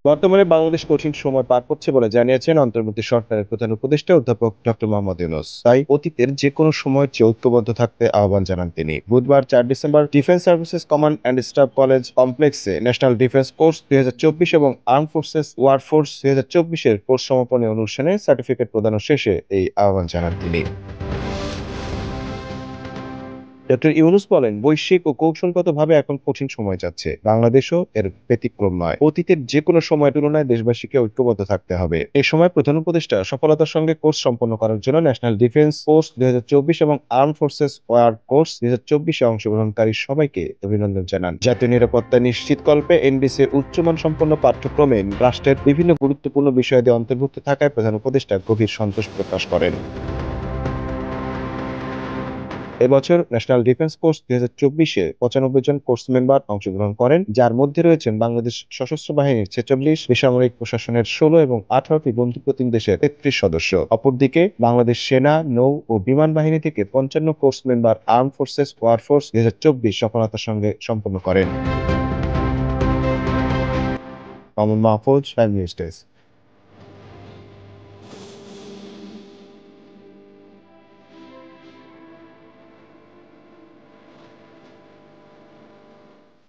বর্তমানে বাংলাদেশ কঠিন সময় পার করছে বলে জানিয়েছেন অন্তর্বর্তী সরকারের প্রধান উপদেষ্টা অধ্যাপক ডক্টর মোহাম্মদ ইউনূস। তাই অতীতের যেকোনো সময়ের চেয়ে ঐক্যবদ্ধ থাকতে আহ্বান জানান তিনি। বুধবার ৪ December defence services command and staff college কমপ্লেক্সে ন্যাশনাল ডিফেন্স কোর্স ২০২৪ এবং আর্ম ফোর্সেস ওয়ারফোর্স ২০২৪ এর কোর্স সমাপনী অনুষ্ঠানে সার্টিফিকেট প্রদান শেষে এই আহ্বান জানান তিনি। ডক্টর ইউনূস বলেন, বৈশ্বিক ও কৌশলগতভাবে এখন কঠিন সময় যাচ্ছে। বাংলাদেশও এর ব্যতিক্রম নয়। অতীতের যেকোনো সময়ের তুলনায় দেশবাসীকে ঐক্যবদ্ধ থাকতে হবে। এ সময় প্রধান উপদেষ্টা সফলতার সঙ্গে কোর্স সম্পন্ন করার জন্য ন্যাশনাল ডিফেন্স কোর্স ২০২৪ এবং আর্ম ফোর্সেস ওয়ার কোর্স ২০২৪ এ অংশগ্রহণকারী সবাইকে অভিনন্দন জানান। জাতীয় নিরাপত্তা নিশ্চিতকল্পে এনডিসির উচ্চমান সম্পন্ন পাঠ্যক্রমে রাষ্ট্রের বিভিন্ন গুরুত্বপূর্ণ বিষয়াদি অন্তর্ভুক্ত থাকায় প্রধান উপদেষ্টা গভীর সন্তোষ প্রকাশ করেন। এবছর ন্যাশনাল ডিফেন্স কোর্স ২০২৪-এ ৯৫ জন কোর্স মেম্বার অংশগ্রহণ করেন, যার মধ্যে রয়েছেন বাংলাদেশ সশস্ত্র বাহিনীর ৪৬, বেসামরিক প্রশাসনের ১৬ এবং ১৮টি বন্ধুপ্রতিম দেশের ৩৩ সদস্য। অপরদিকে বাংলাদেশ সেনা, নৌ ও বিমান বাহিনী থেকে ৫৫ কোর্স মেম্বার আর্ম ফোর্সেস ওয়ারফোর্স ২০২৪ সফলতার সঙ্গে সম্পন্ন করেন। Mamun Mahfuz, prime news desk.